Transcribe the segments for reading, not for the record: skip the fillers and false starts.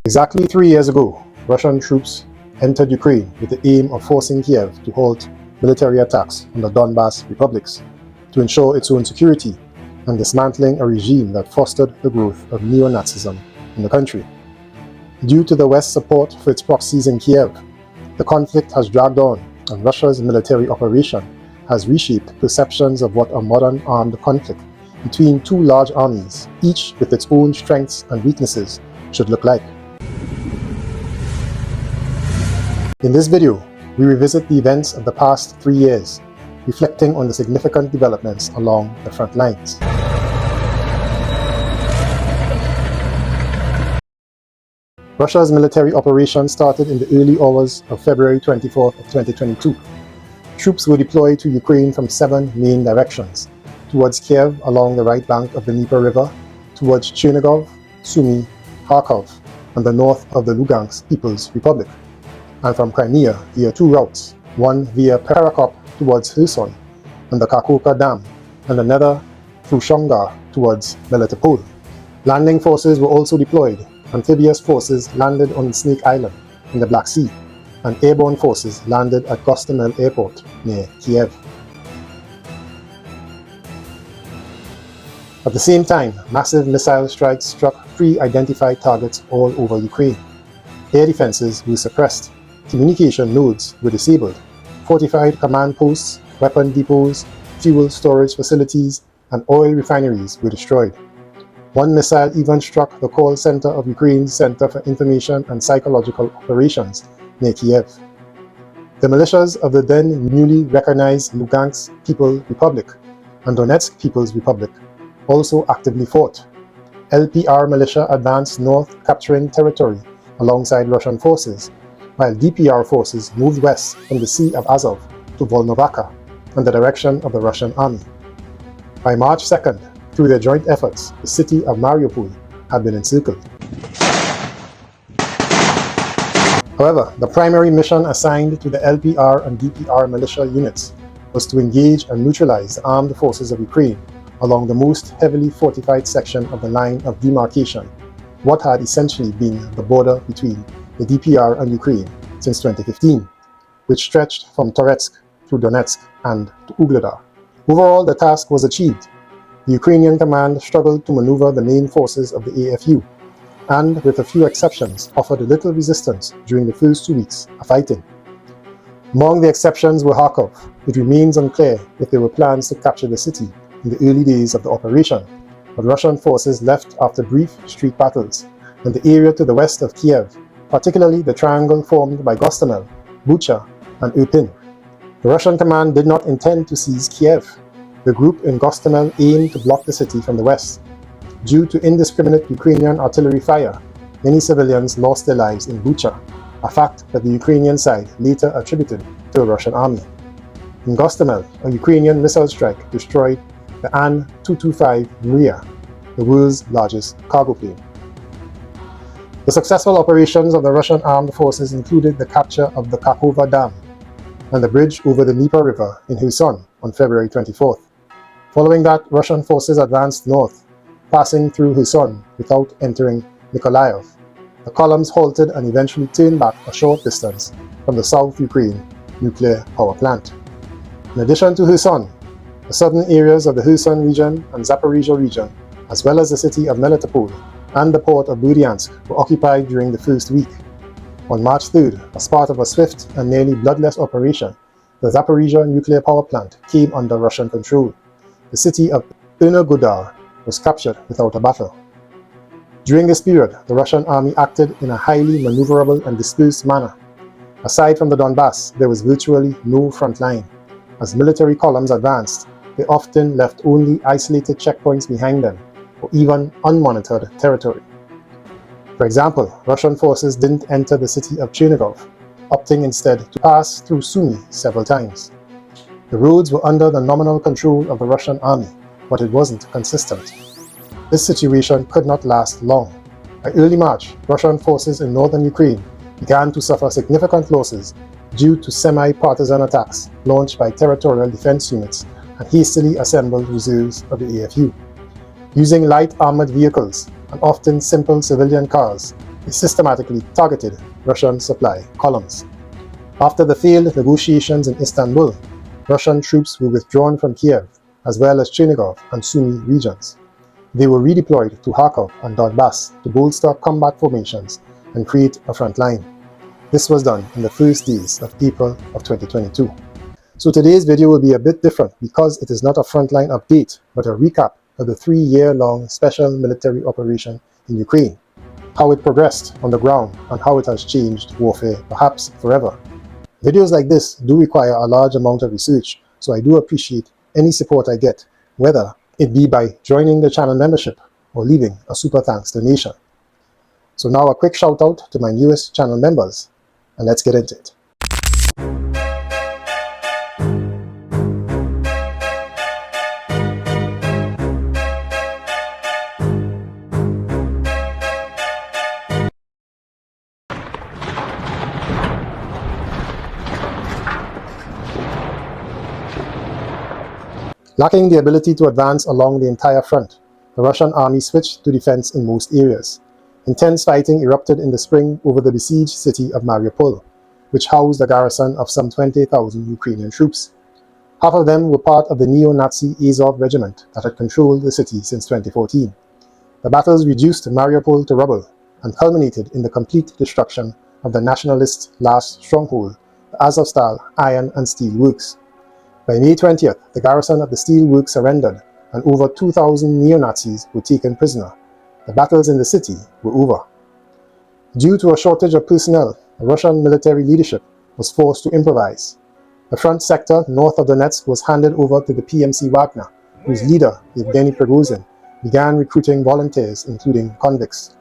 Exactly 3 years ago, Russian troops entered Ukraine with the aim of forcing Kiev to halt military attacks on the Donbas republics to ensure its own security and dismantling a regime that fostered the growth of neo-Nazism in the country. Due to the West's support for its proxies in Kiev, the conflict has dragged on, and Russia's military operation has reshaped perceptions of what a modern armed conflict between two large armies, each with its own strengths and weaknesses, should look like. In this video, we revisit the events of the past 3 years, reflecting on the significant developments along the front lines. Russia's military operation started in the early hours of February 24th of 2022. Troops were deployed to Ukraine from 7 main directions: towards Kiev along the right bank of the Dnieper River, towards Chernigov, Sumy, Kharkov, and the north of the Lugansk People's Republic, and from Crimea via 2 routes, one via Perakop towards Kherson and the Kakhovka Dam, and another through Shongar towards Melitopol. Landing forces were also deployed. Amphibious forces landed on Snake Island in the Black Sea, and airborne forces landed at Gostomel Airport near Kiev. At the same time, massive missile strikes struck pre-identified targets all over Ukraine. Air defenses were suppressed, communication nodes were disabled, fortified command posts, weapon depots, fuel storage facilities, and oil refineries were destroyed. One missile even struck the call center of Ukraine's Center for Information and Psychological Operations near Kiev. The militias of the then newly recognized Lugansk People's Republic and Donetsk People's Republic also actively fought. LPR militia advanced north, capturing territory alongside Russian forces, while DPR forces moved west from the Sea of Azov to Volnovakha in the direction of the Russian army. By March 2nd, through their joint efforts, the city of Mariupol had been encircled. However, the primary mission assigned to the LPR and DPR militia units was to engage and neutralize the armed forces of Ukraine along the most heavily fortified section of the line of demarcation, what had essentially been the border between the DPR and Ukraine since 2015, which stretched from Toretsk through Donetsk and to Ugledar. Overall, the task was achieved. The Ukrainian command struggled to maneuver the main forces of the AFU, and with a few exceptions, offered little resistance during the first 2 weeks of fighting. Among the exceptions were Kharkov. It remains unclear if there were plans to capture the city in the early days of the operation, but Russian forces left after brief street battles, and the area to the west of Kiev, particularly the triangle formed by Gostomel, Bucha, and Irpin. The Russian command did not intend to seize Kiev. The group in Gostomel aimed to block the city from the west. Due to indiscriminate Ukrainian artillery fire, many civilians lost their lives in Bucha, a fact that the Ukrainian side later attributed to the Russian army. In Gostomel, a Ukrainian missile strike destroyed the An-225 Mriya, the world's largest cargo plane. The successful operations of the Russian armed forces included the capture of the Kakhovka Dam and the bridge over the Dnieper River in Kherson on February 24th. Following that, Russian forces advanced north, passing through Kherson without entering Mykolaiv. The columns halted and eventually turned back a short distance from the South Ukraine nuclear power plant. In addition to Kherson, the southern areas of the Kherson region and Zaporizhia region, as well as the city of Melitopol and the port of Berdyansk, were occupied during the first week. On March 3rd, as part of a swift and nearly bloodless operation, the Zaporizhia nuclear power plant came under Russian control. The city of Energodar was captured without a battle. During this period, the Russian army acted in a highly maneuverable and dispersed manner. Aside from the Donbass, there was virtually no front line. As military columns advanced, they often left only isolated checkpoints behind them, or even unmonitored territory. For example, Russian forces didn't enter the city of Chernigov, opting instead to pass through Sumy several times. The roads were under the nominal control of the Russian army, but it wasn't consistent. This situation could not last long. By early March, Russian forces in northern Ukraine began to suffer significant losses due to semi-partisan attacks launched by territorial defense units and hastily assembled reserves of the AFU. Using light armored vehicles and often simple civilian cars, they systematically targeted Russian supply columns. After the failed negotiations in Istanbul, Russian troops were withdrawn from Kiev, as well as Chernigov and Sumy regions. They were redeployed to Kharkov and Donbass to bolster combat formations and create a front line. This was done in the first days of April of 2022. So today's video will be a bit different because it is not a frontline update, but a recap of the 3-year-long special military operation in Ukraine, how it progressed on the ground, and how it has changed warfare, perhaps forever. Videos like this do require a large amount of research, so I do appreciate any support I get, whether it be by joining the channel membership or leaving a super thanks donation. So now a quick shout out to my newest channel members, and let's get into it. Lacking the ability to advance along the entire front, the Russian army switched to defense in most areas. Intense fighting erupted in the spring over the besieged city of Mariupol, which housed a garrison of some 20,000 Ukrainian troops. Half of them were part of the neo-Nazi Azov regiment that had controlled the city since 2014. The battles reduced Mariupol to rubble and culminated in the complete destruction of the nationalists' last stronghold, the Azovstal iron and steel works. By May 20th, the garrison of the steel works surrendered and over 2,000 neo-Nazis were taken prisoner. The battles in the city were over. Due to a shortage of personnel, the Russian military leadership was forced to improvise. The front sector north of Donetsk was handed over to the PMC Wagner, whose leader, Yevgeny Prigozhin, began recruiting volunteers, including convicts.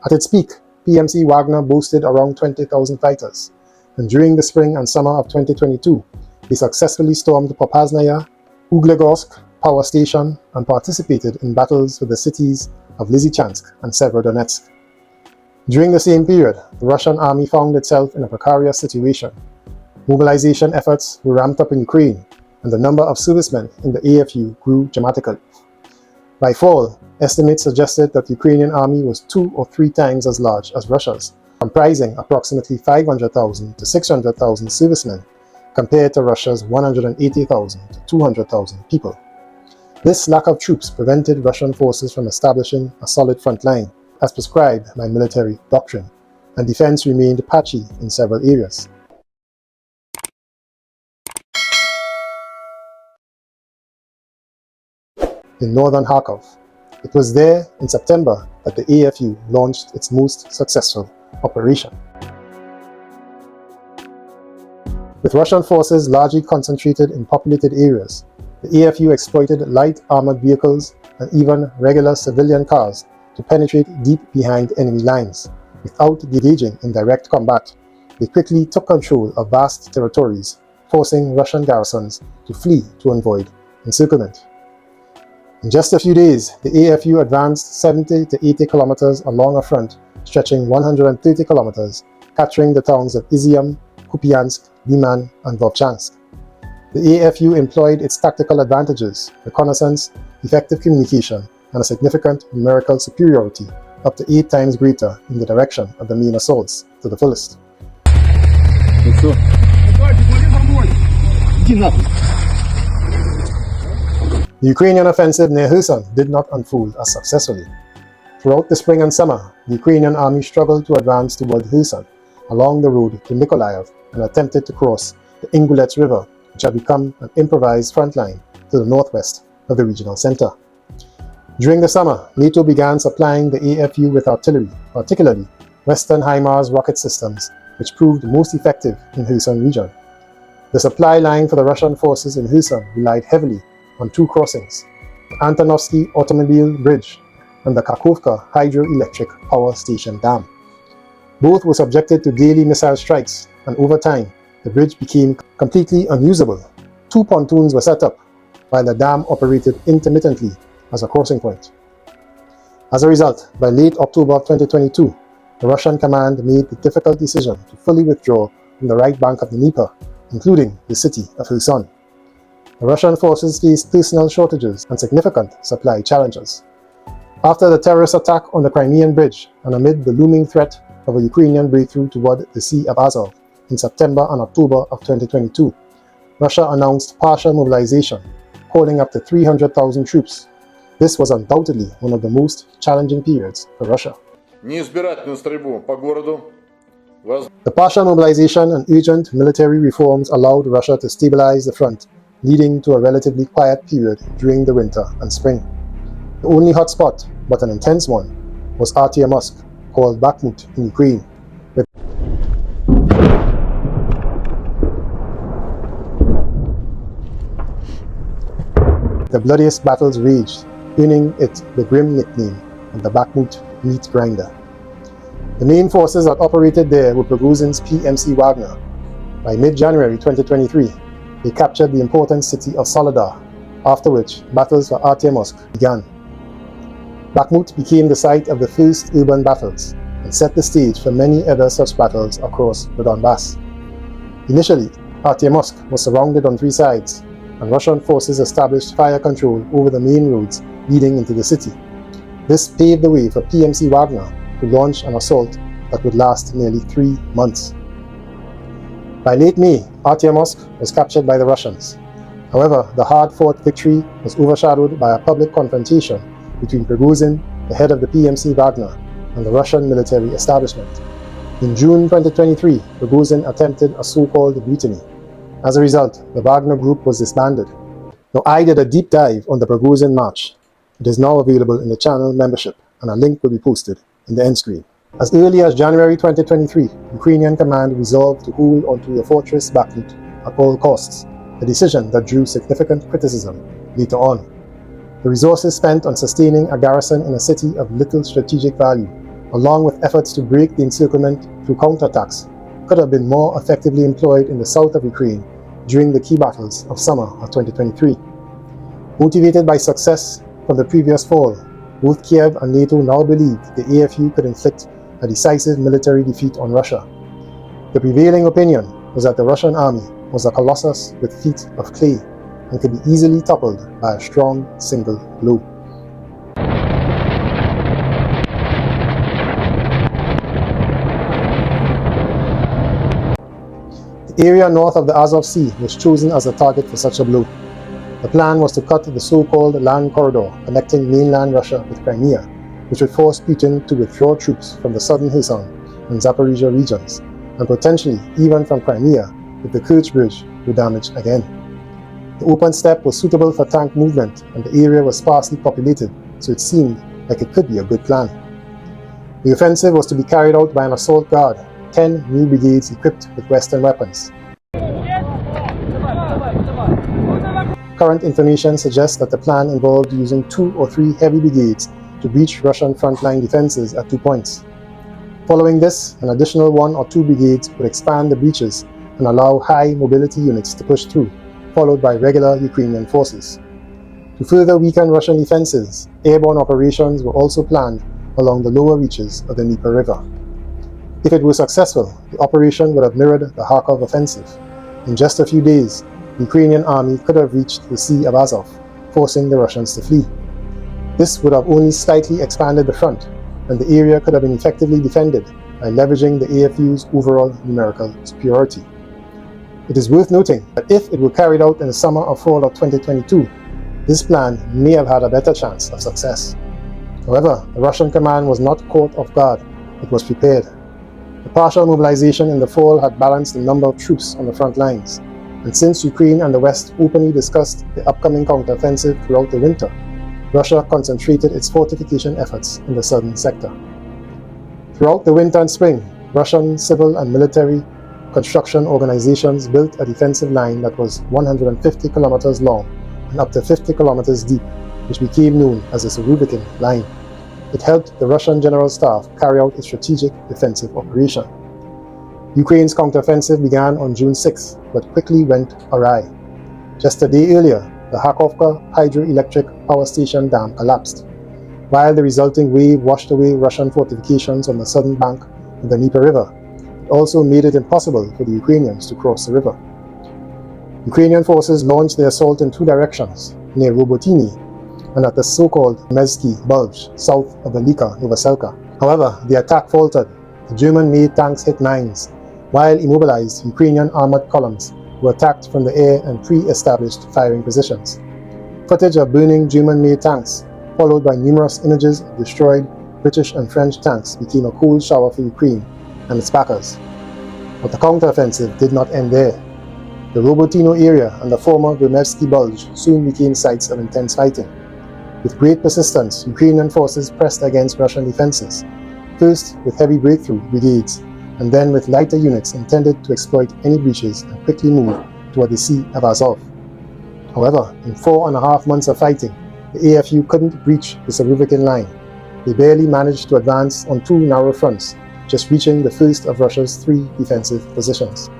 At its peak, PMC Wagner boasted around 20,000 fighters, and during the spring and summer of 2022, they successfully stormed Popasnaya, Uglegorsk power station, and participated in battles with the cities of Lysychansk and Severodonetsk. During the same period, the Russian army found itself in a precarious situation. Mobilization efforts were ramped up in Ukraine, and the number of servicemen in the AFU grew dramatically. By fall, estimates suggested that the Ukrainian army was 2 or 3 times as large as Russia's, comprising approximately 500,000 to 600,000 servicemen, compared to Russia's 180,000 to 200,000 people. This lack of troops prevented Russian forces from establishing a solid front line, as prescribed by military doctrine, and defense remained patchy in several areas. In northern Kharkov, it was there in September that the AFU launched its most successful operation. With Russian forces largely concentrated in populated areas, the AFU exploited light armored vehicles and even regular civilian cars to penetrate deep behind enemy lines. Without engaging in direct combat, they quickly took control of vast territories, forcing Russian garrisons to flee to avoid encirclement. In just a few days, the AFU advanced 70 to 80 kilometers along a front stretching 130 kilometers, capturing the towns of Izium, Kupiansk, Liman, and Vovchansk. The AFU employed its tactical advantages, reconnaissance, effective communication, and a significant numerical superiority, up to 8 times greater in the direction of the main assaults, to the fullest. The Ukrainian offensive near Kherson did not unfold as successfully. Throughout the spring and summer, the Ukrainian army struggled to advance toward Kherson along the road to Mykolaiv and attempted to cross the Ingulets River, which had become an improvised front line to the northwest of the regional center. During the summer, NATO began supplying the AFU with artillery, particularly Western HIMARS rocket systems, which proved most effective in Kherson region. The supply line for the Russian forces in Kherson relied heavily on 2 crossings, the Antonovsky Automobile Bridge and the Kakhovka Hydroelectric Power Station Dam. Both were subjected to daily missile strikes, and over time, the bridge became completely unusable. 2 pontoons were set up, while the dam operated intermittently as a crossing point. As a result, by late October 2022, the Russian command made the difficult decision to fully withdraw from the right bank of the Dnieper, including the city of Kherson. The Russian forces faced personnel shortages and significant supply challenges. After the terrorist attack on the Crimean Bridge, and amid the looming threat of a Ukrainian breakthrough toward the Sea of Azov in September and October of 2022, Russia announced partial mobilization, calling up to 300,000 troops. This was undoubtedly one of the most challenging periods for Russia. The partial mobilization and urgent military reforms allowed Russia to stabilize the front, leading to a relatively quiet period during the winter and spring. The only hotspot, but an intense one, was Artyomsk, called Bakhmut in Ukraine. The bloodiest battles raged, earning it the grim nickname of the Bakhmut meat grinder. The main forces that operated there were Prigozhin's PMC Wagner. By mid-January 2023, they captured the important city of Soledar, after which battles for Artyomsk began. Bakhmut became the site of the first urban battles and set the stage for many other such battles across the Donbass. Initially, Artyomsk was surrounded on three sides, and Russian forces established fire control over the main roads leading into the city. This paved the way for PMC Wagner to launch an assault that would last nearly 3 months. By late May, Artyomsk was captured by the Russians. However, the hard-fought victory was overshadowed by a public confrontation between Prigozhin, the head of the PMC Wagner, and the Russian military establishment. In June 2023, Prigozhin attempted a so-called mutiny. As a result, the Wagner group was disbanded. Now, I did a deep dive on the Prigozhin march. It is now available in the channel membership, and a link will be posted in the end screen. As early as January 2023, Ukrainian command resolved to hold onto the fortress Bakhmut at all costs, a decision that drew significant criticism later on. The resources spent on sustaining a garrison in a city of little strategic value, along with efforts to break the encirclement through counterattacks, could have been more effectively employed in the south of Ukraine during the key battles of summer of 2023. Motivated by success from the previous fall, both Kiev and NATO now believed the AFU could inflict a decisive military defeat on Russia. The prevailing opinion was that the Russian army was a colossus with feet of clay and could be easily toppled by a strong single blow. The area north of the Azov Sea was chosen as a target for such a blow. The plan was to cut the so-called land corridor connecting mainland Russia with Crimea, which would force Putin to withdraw troops from the southern Kherson and Zaporizhia regions, and potentially even from Crimea if the Kerch Bridge were damaged again. The open steppe was suitable for tank movement, and the area was sparsely populated, so it seemed like it could be a good plan. The offensive was to be carried out by an assault guard, 10 new brigades equipped with Western weapons. Current information suggests that the plan involved using 2 or 3 heavy brigades to breach Russian frontline defenses at 2 points. Following this, an additional 1 or 2 brigades would expand the breaches and allow high mobility units to push through, followed by regular Ukrainian forces. To further weaken Russian defenses, airborne operations were also planned along the lower reaches of the Dnieper River. If it were successful, the operation would have mirrored the Kharkov offensive. In just a few days, the Ukrainian army could have reached the Sea of Azov, forcing the Russians to flee. This would have only slightly expanded the front, and the area could have been effectively defended by leveraging the AFU's overall numerical superiority. It is worth noting that if it were carried out in the summer or fall of 2022, this plan may have had a better chance of success. However, the Russian command was not caught off guard, it was prepared. The partial mobilization in the fall had balanced the number of troops on the front lines, and since Ukraine and the West openly discussed the upcoming counteroffensive throughout the winter, Russia concentrated its fortification efforts in the southern sector. Throughout the winter and spring, Russian civil and military construction organizations built a defensive line that was 150 kilometers long and up to 50 kilometers deep, which became known as the Surovikin Line. It helped the Russian General Staff carry out a strategic defensive operation. Ukraine's counteroffensive began on June 6, but quickly went awry. Just a day earlier, the Kharkovka hydroelectric power station dam collapsed, while the resulting wave washed away Russian fortifications on the southern bank of the Dnieper River. It also made it impossible for the Ukrainians to cross the river. Ukrainian forces launched their assault in 2 directions, near Robotyny and at the so-called Mezhsky Bulge, south of the Lika Novoselka. However, the attack faltered The German-made tanks hit mines, while immobilized Ukrainian armored columns were attacked from the air and pre-established firing positions. Footage of burning German-made tanks, followed by numerous images of destroyed British and French tanks, became a cold shower for Ukraine and its backers. But the counteroffensive did not end there. The Robotino area and the former Vermevsky Bulge soon became sites of intense fighting. With great persistence, Ukrainian forces pressed against Russian defenses, first with heavy breakthrough brigades, and then with lighter units intended to exploit any breaches and quickly move toward the Sea of Azov. However, in 4.5 months of fighting, the AFU couldn't breach the Surovikin line. They barely managed to advance on 2 narrow fronts, just reaching the first of Russia's 3 defensive positions.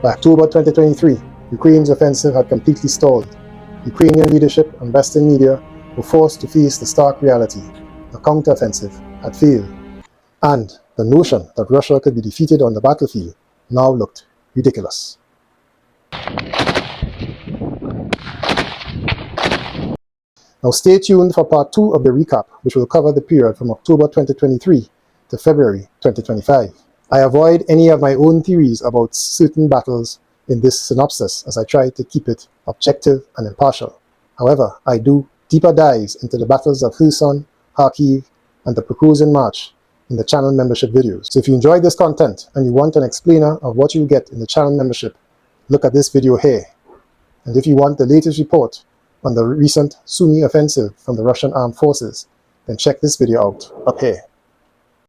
By October 2023, Ukraine's offensive had completely stalled. Ukrainian leadership and Western media were forced to face the stark reality: the counteroffensive had failed. And the notion that Russia could be defeated on the battlefield now looked ridiculous. Now stay tuned for part 2 of the recap, which will cover the period from October 2023 to February 2025. I avoid any of my own theories about certain battles in this synopsis, as I try to keep it objective and impartial. However, I do deeper dives into the battles of Kherson, Kharkiv, and the Prokhorzhyn March in the channel membership videos. So if you enjoyed this content and you want an explainer of what you get in the channel membership, look at this video here. And if you want the latest report on the recent Sumy offensive from the Russian armed forces, then check this video out up here.